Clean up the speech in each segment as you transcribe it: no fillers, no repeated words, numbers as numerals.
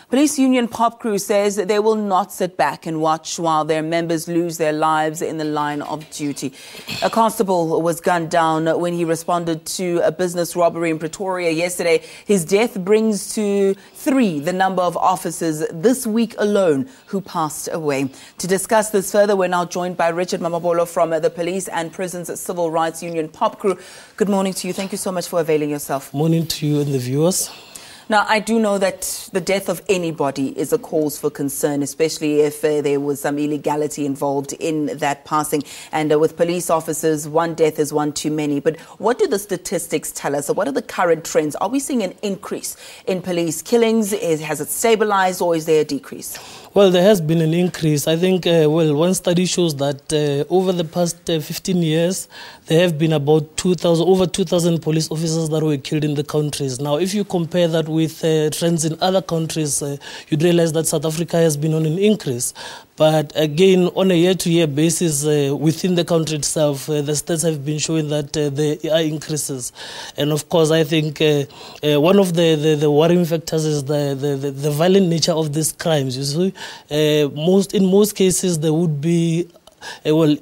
Police union POPCRU says that they will not sit back and watch while their members lose their lives in the line of duty. A constable was gunned down when he responded to a business robbery in Pretoria yesterday. His death brings to 3 the number of officers this week alone who passed away. To discuss this further, we're now joined by Richard Mamabolo from the Police and Prisons Civil Rights Union POPCRU. Good morning to you. Thank you so much for availing yourself. Morning to you and the viewers. Now, I do know that the death of anybody is a cause for concern, especially if there was some illegality involved in that passing. And with police officers, one death is one too many. But what do the statistics tell us? What are the current trends? Are we seeing an increase in police killings? Has it stabilized, or is there a decrease? Well, there has been an increase. I think, one study shows that over the past 15 years, there have been about over 2,000 police officers that were killed in the countries. Now, if you compare that with trends in other countries, you'd realize that South Africa has been on an increase. But again, on a year-to-year basis, within the country itself, the stats have been showing that there are increases. And of course, I think one of the worrying factors is the violent nature of these crimes. You see, in most cases, there would be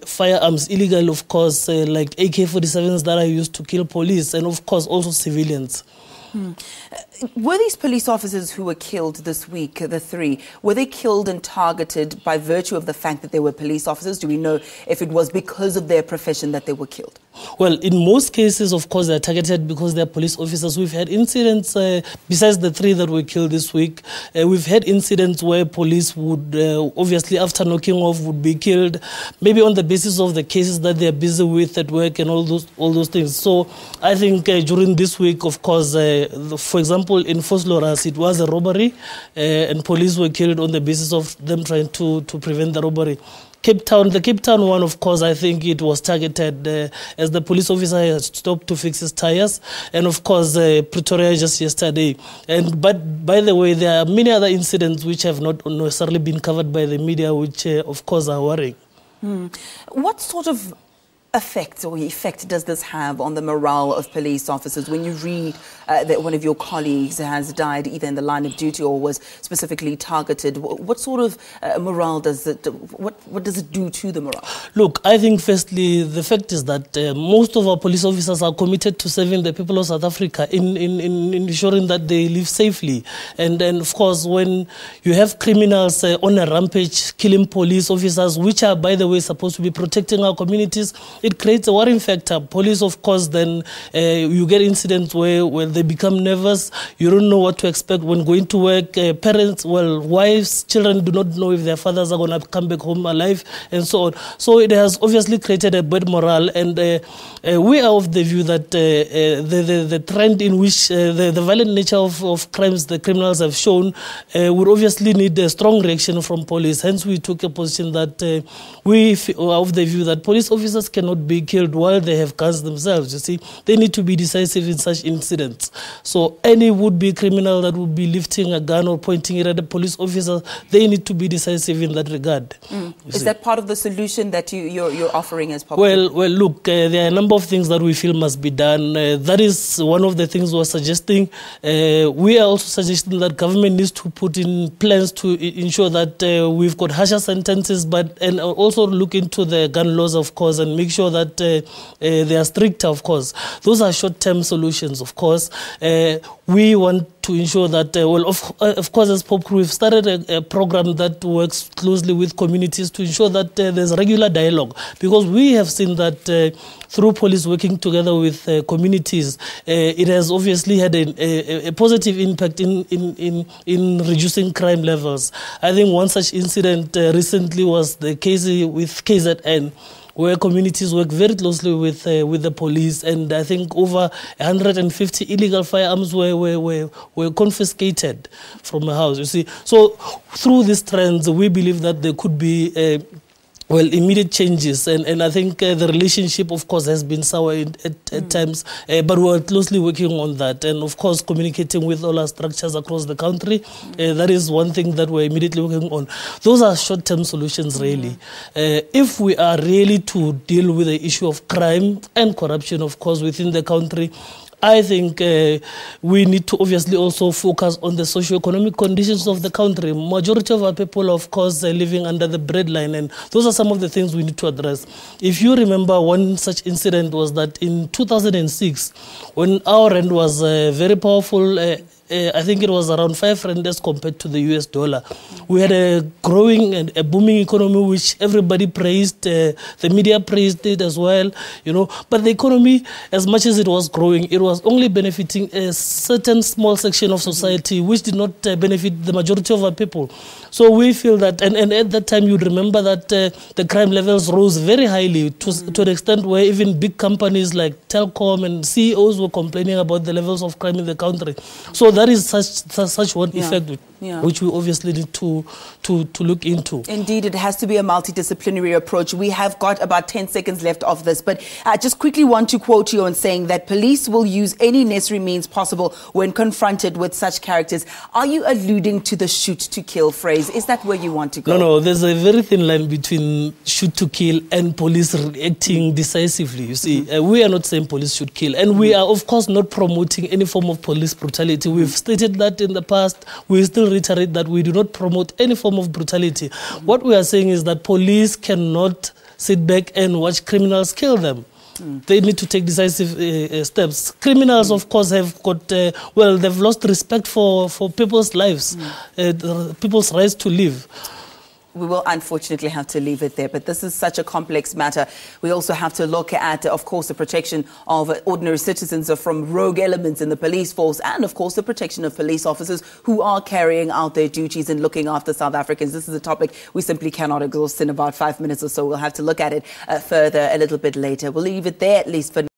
firearms, illegal, of course, like AK-47s that are used to kill police, and of course also civilians. Were these police officers who were killed this week, the 3, were they killed and targeted by virtue of the fact that they were police officers? Do we know if it was because of their profession that they were killed? Well, in most cases, of course, they're targeted because they're police officers. We've had incidents, besides the 3 that were killed this week, we've had incidents where police would, obviously, after knocking off, would be killed, maybe on the basis of the cases that they're busy with at work and all those things. So I think during this week, of course, for example, in Vosloorus, it was a robbery, and police were killed on the basis of them trying to prevent the robbery. The Cape Town one, of course, I think it was targeted as the police officer had stopped to fix his tires, and of course, Pretoria just yesterday. But by the way, there are many other incidents which have not necessarily been covered by the media, which of course are worrying. What sort of effect does this have on the morale of police officers when you read that one of your colleagues has died either in the line of duty or was specifically targeted? What sort of morale does it, what does it do to the morale? Look, I think firstly, the fact is that most of our police officers are committed to serving the people of South Africa in ensuring that they live safely. And then, of course, when you have criminals on a rampage killing police officers, which are, by the way, supposed to be protecting our communities, it creates a worrying factor. Police, of course, then you get incidents where they become nervous. You don't know what to expect when going to work. Parents, wives, children do not know if their fathers are going to come back home alive, and so on. So it has obviously created a bad morale, and we are of the view that the trend in which the violent nature of crimes the criminals have shown would obviously need a strong reaction from police. Hence, we took a position that we are of the view that police officers cannot be killed while they have guns themselves. You see, they need to be decisive in such incidents. So any would-be criminal that would be lifting a gun or pointing it at a police officer, they need to be decisive in that regard. Is that part of the solution that you're offering as POPCRU? Well, look, there are a number of things that we feel must be done. That is one of the things we're suggesting. We are also suggesting that government needs to put in plans to ensure that we've got harsher sentences, and also look into the gun laws, of course, and make sure that they are stricter, of course. Those are short-term solutions, of course. We want to ensure that, of course, as POPCRU, we've started a program that works closely with communities to ensure that there's regular dialogue, because we have seen that through police working together with communities, it has obviously had a positive impact in reducing crime levels. I think one such incident recently was the case with KZN, where communities work very closely with the police, and I think over 150 illegal firearms were confiscated from a house. You see, so through these trends, we believe that there could be immediate changes, and I think the relationship, of course, has been sour at times, but we're closely working on that, and of course communicating with all our structures across the country. That is one thing that we're immediately working on. Those are short-term solutions, really. If we are really to deal with the issue of crime and corruption, of course, within the country, I think we need to obviously also focus on the socio-economic conditions of the country. Majority of our people, of course, are living under the breadline, and those are some of the things we need to address. If you remember, one such incident was that in 2006, when our rand was very powerful, I think it was around 5 rand as compared to the US dollar. We had a growing and a booming economy, which everybody praised. The media praised it as well, you know. But the economy, as much as it was growing, it was only benefiting a certain small section of society, which did not benefit the majority of our people. So we feel that, and at that time, you'd remember that the crime levels rose very highly to an extent where even big companies like Telkom and CEOs were complaining about the levels of crime in the country. So that is such one effect, which we obviously need to look into. Indeed, it has to be a multidisciplinary approach. We have got about 10 seconds left of this, but I just quickly want to quote you on saying that police will use any necessary means possible when confronted with such characters. Are you alluding to the shoot to kill phrase? Is that where you want to go? No, there's a very thin line between shoot to kill and police reacting decisively. You see, we are not saying police should kill, and we are, of course, not promoting any form of police brutality. We've stated that in the past. We still reiterate that we do not promote any form of brutality. What we are saying is that police cannot sit back and watch criminals kill them. They need to take decisive steps. Criminals, of course, have got, they've lost respect for people's lives, people's rights to live. We will unfortunately have to leave it there, but this is such a complex matter. We also have to look at, of course, the protection of ordinary citizens from rogue elements in the police force, and, of course, the protection of police officers who are carrying out their duties and looking after South Africans. This is a topic we simply cannot exhaust in about 5 minutes or so. We'll have to look at it further a little bit later. We'll leave it there, at least for now.